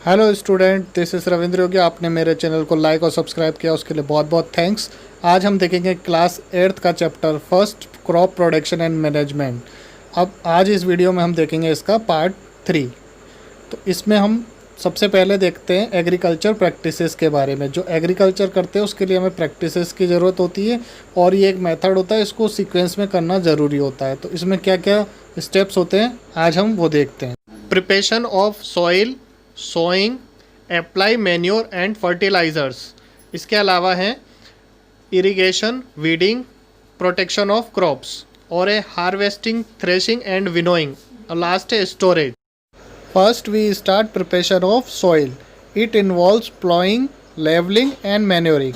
Hello student, this is Ravindra Yogi. आपने मेरे channel को लाइक और सब्सक्राइब किया, उसके लिए बहुत बहुत थैंक्स। आज हम देखेंगे क्लास 8th का chapter first, crop production and management. अब आज इस वीडियो में हम देखेंगे इसका पार्ट 3। तो इसमें हम सबसे पहले देखते हैं एग्रीकल्चर प्रैक्टिसेस के बारे में। जो एग्रीकल्चर करते हैं उसके लिए हमें प्रैक्टिसेस की ज़रूरत होती है और ये एक मेथड होता है, इसको सीक्वेंस में करना ज़रूरी होता है। तो इसमें क्या क्या स्टेप्स होते हैं आज हम वो देखते हैं। Preparation of soil, sowing, apply manure and fertilisers. इसके अलावा हैं irrigation, weeding, protection of crops और है हार्वेस्टिंग, थ्रेशिंग एंड विनोइंग और लास्ट है storage. First we start preparation of soil. It involves ploughing, levelling and manuring.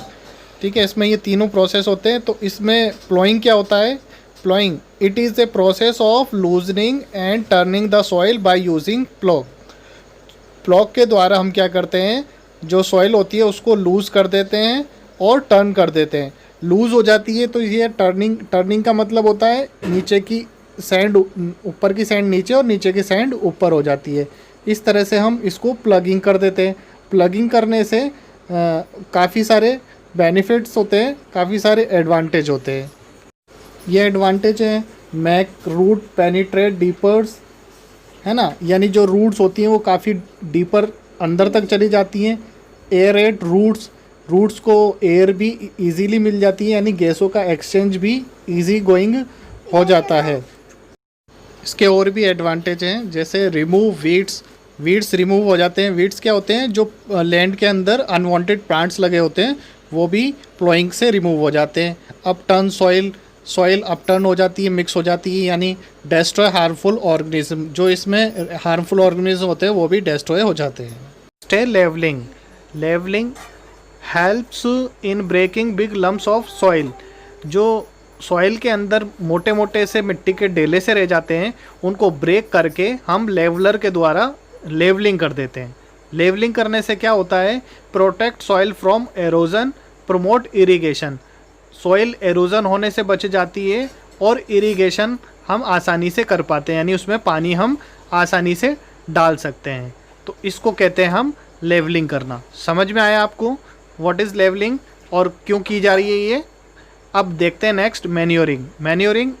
ठीक है, इसमें ये तीनों प्रोसेस होते हैं। तो इसमें प्लॉइंग क्या होता है? Ploughing it is the process of loosening and turning the soil by using plough. Plough के द्वारा हम क्या करते हैं, जो सॉइल होती है उसको लूज़ कर देते हैं और टर्न कर देते हैं। लूज़ हो जाती है तो ये टर्निंग का मतलब होता है नीचे की सैंड ऊपर की सैंड नीचे और नीचे की सैंड ऊपर हो जाती है। इस तरह से हम इसको प्लगिंग कर देते हैं। प्लगिंग करने से काफ़ी सारे बेनिफिट्स होते हैं, काफ़ी सारे एडवांटेज होते हैं। ये एडवांटेज हैं मैक रूट पेनिट्रेट डीपर्स, है ना, यानी जो रूट्स होती हैं वो काफ़ी डीपर अंदर तक चली जाती हैं। एयरेट रूट्स को एयर भी इजीली मिल जाती है, यानी गैसों का एक्सचेंज भी इजी गोइंग हो जाता है। इसके और भी एडवांटेज हैं, जैसे रिमूव वीड्स रिमूव हो जाते हैं। वीड्स क्या होते हैं? जो लैंड के अंदर अनवांटेड प्लांट्स लगे होते हैं वो भी प्लॉइंग से रिमूव हो जाते हैं। अपटर्न सॉइल अपटर्न हो जाती है, मिक्स हो जाती है, यानी डेस्ट्रॉय हार्मफुल ऑर्गेनिज्म। जो इसमें हार्मफुल ऑर्गेनिज्म होते हैं वो भी डेस्ट्रॉय हो जाते हैं। Stay levelling helps in breaking big lumps of soil. जो सॉइल के अंदर मोटे मोटे से मिट्टी के डेले से रह जाते हैं उनको ब्रेक करके हम लेवलर के द्वारा लेवलिंग कर देते हैं। लेवलिंग करने से क्या होता है? Protect soil from halogen, promote irrigation. Soil halogen होने से बच जाती है और इरिगेशन हम आसानी से कर पाते हैं, यानी उसमें पानी हम आसानी से डाल सकते हैं। तो इसको कहते हैं हम लेवलिंग करना। समझ में आया आपको व्हाट इज़ लेवलिंग और क्यों की जा रही है ये? अब देखते हैं next manuring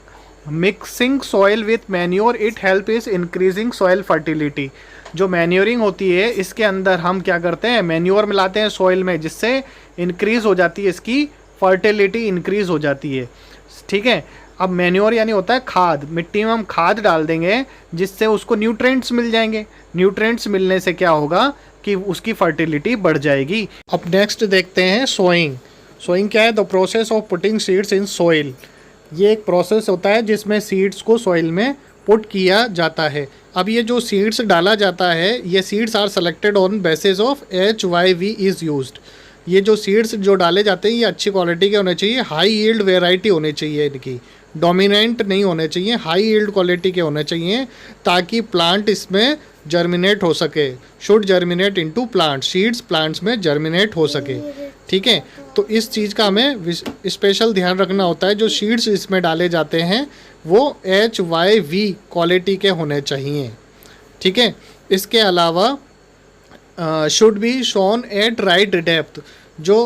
mixing soil with manure it help is increasing soil fertility. जो मैन्योरिंग होती है इसके अंदर हम क्या करते हैं? मैन्योर मिलाते हैं सॉइल में, जिससे इंक्रीज हो जाती है, इसकी फर्टिलिटी इंक्रीज हो जाती है। ठीक है, अब मैन्योर यानी होता है खाद। मिट्टी में हम खाद डाल देंगे जिससे उसको न्यूट्रिएंट्स मिल जाएंगे। न्यूट्रिएंट्स मिलने से क्या होगा कि उसकी फर्टिलिटी बढ़ जाएगी। अब नेक्स्ट देखते हैं सोइंग क्या है? The process of putting seeds in soil. ये एक प्रोसेस होता है जिसमें सीड्स को सॉइल में पुट किया जाता है। अब ये जो सीड्स डाला जाता है, ये seeds are selected on basis of HYV is used. ये जो सीड्स जो डाले जाते हैं ये अच्छी क्वालिटी के होने चाहिए, हाई यील्ड वेराइटी होनी चाहिए, इनकी डोमिनेंट नहीं होने चाहिए, हाई यील्ड क्वालिटी के होने चाहिए, ताकि प्लांट इसमें जर्मिनेट हो सके। Should germinate into plant, seeds plants में जर्मिनेट हो सके। ठीक है, तो इस चीज़ का हमें स्पेशल ध्यान रखना होता है। जो सीड्स इसमें डाले जाते हैं वो HYV क्वालिटी के होने चाहिए। ठीक है, इसके अलावा should be shown at right depth. जो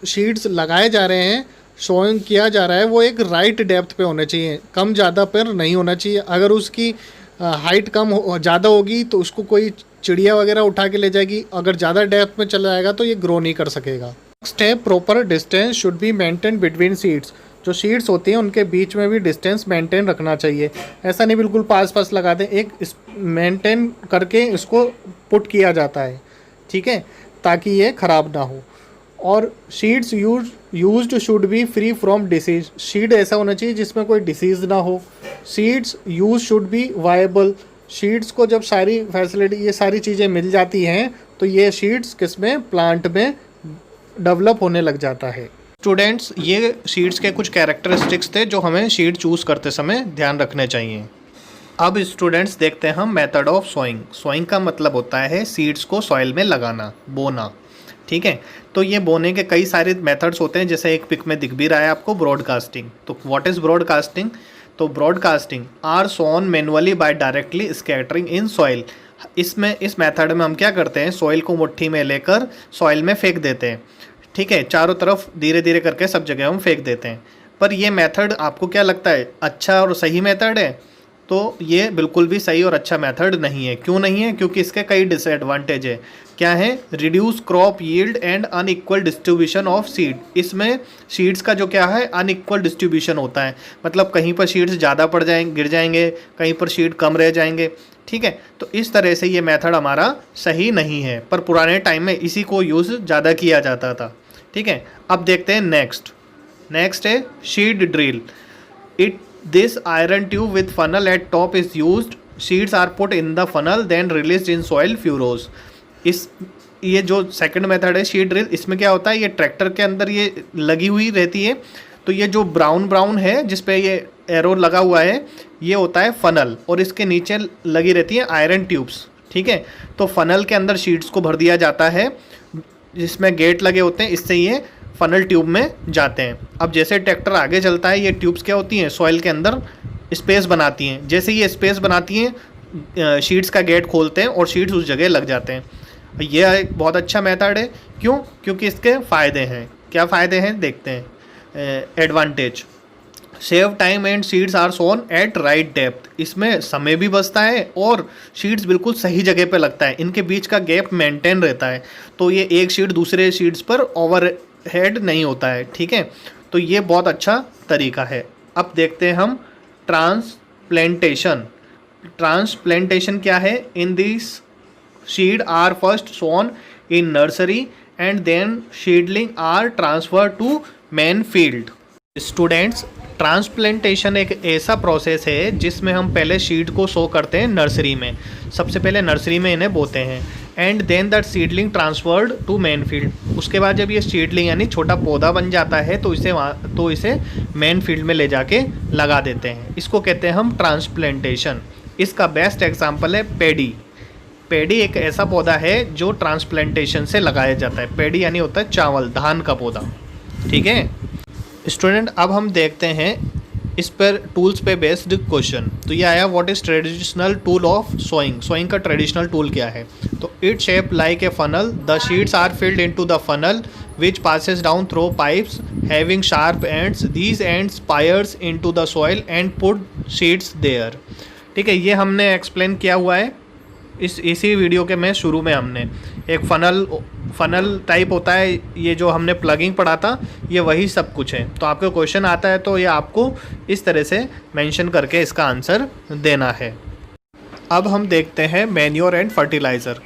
शीट्स लगाए जा रहे हैं, शोइंग किया जा रहा है, वो एक राइट डेप्थ पे होने चाहिए, कम ज़्यादा पर नहीं होना चाहिए। अगर उसकी हाइट कम ज़्यादा होगी तो उसको कोई चिड़िया वगैरह उठा के ले जाएगी। अगर ज़्यादा डेप्थ में चला जाएगा तो ये ग्रो नहीं कर सकेगा। नेक्स्ट है proper distance should be maintain between seeds. जो सीड्स होती हैं उनके बीच में भी डिस्टेंस मेंटेन रखना चाहिए। ऐसा नहीं बिल्कुल पास लगा दें, एक मेंटेन करके इसको पुट किया जाता है। ठीक है, ताकि ये ख़राब ना हो। और seeds used should be free from disease. Seed ऐसा होना चाहिए जिसमें कोई डिसीज़ ना हो। Seeds use should be viable. Seeds को जब सारी फैसिलिटी, ये सारी चीज़ें मिल जाती हैं तो ये सीड्स किसमें? प्लांट में डेवलप होने लग जाता है। स्टूडेंट्स, ये सीड्स के कुछ कैरेक्टरिस्टिक्स थे जो हमें सीड चूज़ करते समय ध्यान रखने चाहिए। अब स्टूडेंट्स देखते हैं हम मेथड ऑफ सोइंग का मतलब होता है सीड्स को सॉइल में लगाना, बोना। ठीक है, तो ये बोने के कई सारे मेथड्स होते हैं, जैसे एक पिक में दिख भी रहा है आपको, ब्रॉडकास्टिंग। तो व्हाट इज़ ब्रॉडकास्टिंग? तो broadcasting are sown manually by directly scattering in soil. इसमें इस मेथड में हम क्या करते हैं, सॉइल को मुट्ठी में लेकर सॉइल में फेंक देते हैं, ठीक है, चारों तरफ धीरे धीरे करके सब जगह हम फेंक देते हैं। पर ये मेथड आपको क्या लगता है, अच्छा और सही मेथड है? तो ये बिल्कुल भी सही और अच्छा मेथड नहीं है। क्यों नहीं है? क्योंकि इसके कई डिसएडवांटेज है। क्या है? Reduce crop yield and unequal distribution of seed. इसमें सीड्स का जो क्या है, अनइक्वल डिस्ट्रीब्यूशन होता है, मतलब कहीं पर सीड्स ज़्यादा पड़ जाएंगे, गिर जाएंगे, कहीं पर सीड कम रह जाएंगे, ठीक है। तो इस तरह से ये मेथड हमारा सही नहीं है, पर पुराने टाइम में इसी को यूज़ ज़्यादा किया जाता था, ठीक है। अब देखते हैं नेक्स्ट है seed drill. This iron tube with funnel at top is used. Seeds are put in the funnel then released in soil furrows. ये जो सेकंड मेथड है सीड ड्रिल, इसमें क्या होता है, ये ट्रैक्टर के अंदर ये लगी हुई रहती है। तो ये जो ब्राउन है जिस पे ये एरो लगा हुआ है, ये होता है फनल, और इसके नीचे लगी रहती है आयरन ट्यूब्स, ठीक है। तो फनल के अंदर सीड्स को भर दिया जाता है, जिसमें गेट लगे होते हैं, इससे ये फनल ट्यूब में जाते हैं। अब जैसे ट्रैक्टर आगे चलता है, ये ट्यूब्स क्या होती हैं, सॉइल के अंदर स्पेस बनाती हैं। जैसे ये स्पेस बनाती हैं, शीट्स का गेट खोलते हैं और शीट्स उस जगह लग जाते हैं। ये एक बहुत अच्छा मेथड है। क्यों? क्योंकि इसके फ़ायदे हैं। क्या फ़ायदे हैं देखते हैं। Advantage, save time and seeds are sown at right depth. इसमें समय भी बचता है और सीड्स बिल्कुल सही जगह पे लगता है, इनके बीच का गैप मेंटेन रहता है। तो ये एक सीड दूसरे सीड्स पर ओवर हेड नहीं होता है, ठीक है। तो ये बहुत अच्छा तरीका है। अब देखते हैं हम ट्रांसप्लांटेशन क्या है। In this seed are first sown in nursery and then seedling are transfer to main field. Students, transplantation एक ऐसा प्रोसेस है जिसमें हम पहले सीड को सो करते हैं नर्सरी में, सबसे पहले नर्सरी में इन्हें बोते हैं, and then that seedling transferred to main field. उसके बाद जब ये सीडलिंग यानी छोटा पौधा बन जाता है तो इसे मेन फील्ड में ले जाके लगा देते हैं। इसको कहते हैं हम ट्रांसप्लांटेशन। इसका बेस्ट एग्जांपल है पैडी एक ऐसा पौधा है जो ट्रांसप्लांटेशन से लगाया जाता है। पैडी यानी होता है चावल, धान का पौधा, ठीक है। स्टूडेंट, अब हम देखते हैं इस पर टूल्स पे बेस्ड क्वेश्चन। तो ये आया, what is traditional tool of sowing का ट्रेडिशनल टूल क्या है। तो it shape like a funnel, the sheets are filled into the funnel which passes down through pipes having sharp ends, these ends pierce into the soil and put sheets there, ठीक है। ये हमने explain किया हुआ है इसी video के में शुरू में। हमने एक फनल टाइप होता है, ये जो हमने प्लगिंग पढ़ा था, ये वही सब कुछ है। तो आपको क्वेश्चन आता है तो ये आपको इस तरह से मेंशन करके इसका आंसर देना है। अब हम देखते हैं मैन्योर एंड फर्टिलाइज़र।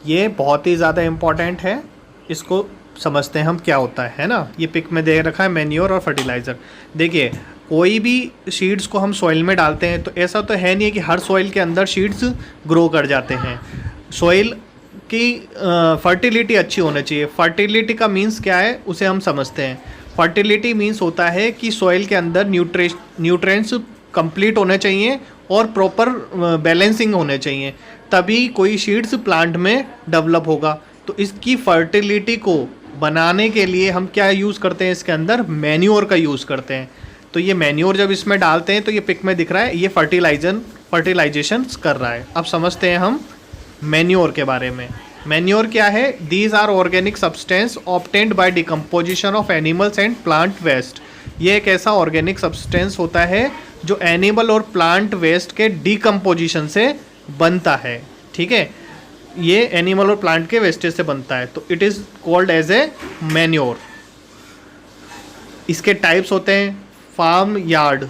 ये बहुत ही ज़्यादा इम्पॉर्टेंट है, इसको समझते हैं हम क्या होता है ना। ये पिक में दे रखा है मैन्योर और फर्टिलाइज़र। देखिए, कोई भी सीड्स को हम सॉइल में डालते हैं तो ऐसा तो है नहीं है कि हर सॉइल के अंदर सीड्स ग्रो कर जाते हैं। सॉइल की फर्टिलिटी अच्छी होनी चाहिए। फर्टिलिटी का मीन्स क्या है उसे हम समझते हैं। फर्टिलिटी मीन्स होता है कि सॉइल के अंदर न्यूट्रिएंट्स कंप्लीट होने चाहिए और प्रॉपर बैलेंसिंग होने चाहिए, तभी कोई सीड्स प्लांट में डेवलप होगा। तो इसकी फर्टिलिटी को बनाने के लिए हम क्या यूज़ करते हैं, इसके अंदर मैन्योर का यूज़ करते हैं। तो ये मैन्योर जब इसमें डालते हैं तो ये पिक में दिख रहा है, ये फर्टिलाइजेशन कर रहा है। अब समझते हैं हम मैन्योर के बारे में। मैन्योर क्या है? These are organic substance obtained by decomposition of animals and plant waste. ये एक ऐसा ऑर्गेनिक सब्सटेंस होता है जो एनिमल और प्लांट वेस्ट के डिकम्पोजिशन से बनता है, ठीक है। ये एनिमल और प्लांट के वेस्टेज से बनता है, तो it is called as a manure. इसके टाइप्स होते हैं farm yard,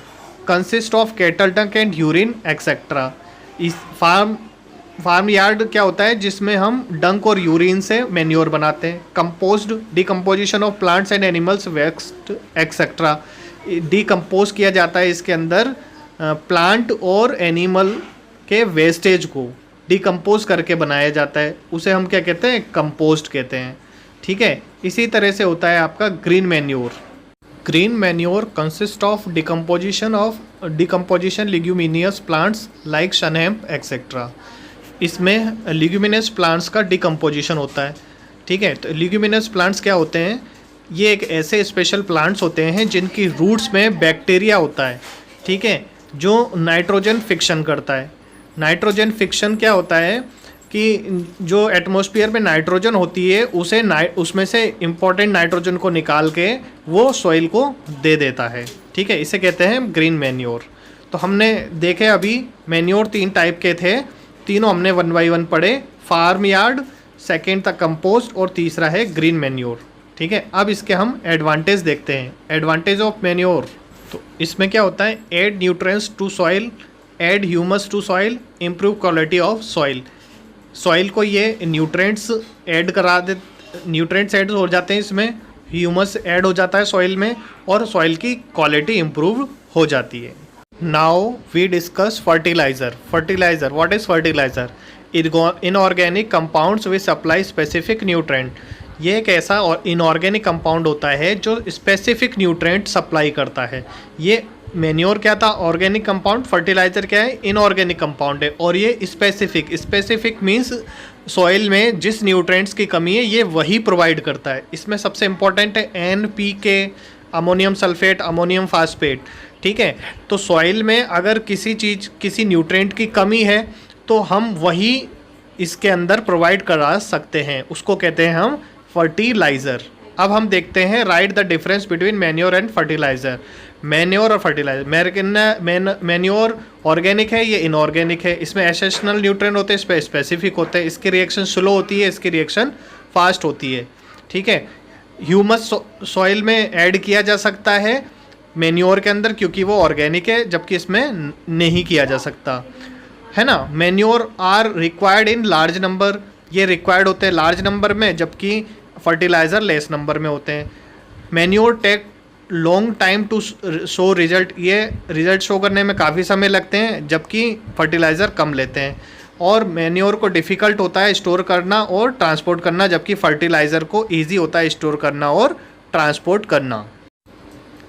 consist of cattle dung and urine etcetera. इस फार्म यार्ड क्या होता है, जिसमें हम डंक और यूरिन से मैन्योर बनाते हैं। Composed, decomposition of plants and animals waste etcetera. Decompose किया जाता है इसके अंदर प्लांट और एनिमल के वेस्टेज को डिकम्पोज करके बनाया जाता है, उसे हम क्या कहते हैं, कंपोस्ट कहते हैं, ठीक है। इसी तरह से होता है आपका green manure. Green manure consist of decomposition leguminous plants like sunn hemp etcetera. इसमें लिग्यूमिनस प्लांट्स का डिकम्पोजिशन होता है, ठीक है। तो लिग्यूमिनस प्लांट्स क्या होते हैं, ये एक ऐसे स्पेशल प्लांट्स होते हैं जिनकी रूट्स में बैक्टीरिया होता है, ठीक है, जो नाइट्रोजन फिक्शन करता है। नाइट्रोजन फिक्शन क्या होता है, कि जो एटमॉस्फेयर में नाइट्रोजन होती है उसे उसमें से इम्पोर्टेंट नाइट्रोजन को निकाल के वो सॉइल को दे देता है। ठीक है, इसे कहते हैं ग्रीन मैन्योर। तो हमने देखे अभी मैन्योर 3 टाइप के थे, तीनों हमने 1 बाय 1 पढ़े। फार्म यार्ड, सेकेंड था कंपोस्ट और तीसरा है ग्रीन मैन्योर। ठीक है, अब इसके हम एडवांटेज देखते हैं। एडवांटेज ऑफ मैन्योर, तो इसमें क्या होता है, add nutrients to soil, add humus to soil, improve quality of soil. Soil को ये न्यूट्रिएंट्स ऐड करा दे, न्यूट्रिएंट्स ऐड हो जाते हैं इसमें, ह्यूमस ऐड हो जाता है सॉइल में और सॉइल की क्वालिटी इम्प्रूव हो जाती है। Now we discuss fertiliser. Fertiliser, what is fertiliser? Inorganic compounds which supply specific nutrient. ये एक ऐसा और इनऑर्गेनिक कंपाउंड होता है जो स्पेसिफिक न्यूट्रेंट सप्लाई करता है। ये मैन्योर क्या था, ऑर्गेनिक कंपाउंड। फर्टिलाइज़र क्या है, इनऑर्गेनिक कंपाउंड है। और ये स्पेसिफिक मीन्स सॉइल में जिस न्यूट्रेंट्स की कमी है ये वही प्रोवाइड करता है। इसमें सबसे इम्पॉर्टेंट है NPK, ammonium sulphate, ammonium phosphate. ठीक है, तो सॉइल में अगर किसी न्यूट्रेंट की कमी है तो हम वही इसके अंदर प्रोवाइड करा सकते हैं, उसको कहते हैं हम फर्टिलाइज़र। अब हम देखते हैं, right the difference between manure and fertiliser. Manure और फर्टिलाइज़र, मैन्योर ऑर्गेनिक है, ये इनऑर्गेनिक है। इसमें एसेशनल न्यूट्रिएंट होते हैं, इस पर स्पेसिफिक होते हैं। इसकी रिएक्शन स्लो होती है, इसकी रिएक्शन फास्ट होती है। ठीक है, ह्यूमस सॉइल में ऐड किया जा सकता है मैन्योर के अंदर क्योंकि वो ऑर्गेनिक है, जबकि इसमें नहीं किया जा सकता है ना। Manure are required in large number, ये रिक्वायर्ड होते हैं लार्ज नंबर में, जबकि फर्टिलाइज़र लेस नंबर में होते हैं। Manure take long time to show result, ये रिजल्ट शो करने में काफ़ी समय लगते हैं, जबकि फर्टिलाइज़र कम लेते हैं। और मैन्योर को डिफ़िकल्ट होता है स्टोर करना और ट्रांसपोर्ट करना, जबकि फर्टिलाइज़र को ईजी होता है स्टोर करना और ट्रांसपोर्ट करना।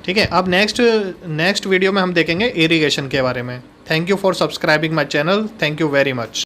ठीक है, अब नेक्स्ट वीडियो में हम देखेंगे इरिगेशन के बारे में। Thank you for subscribing my channel. Thank you very much.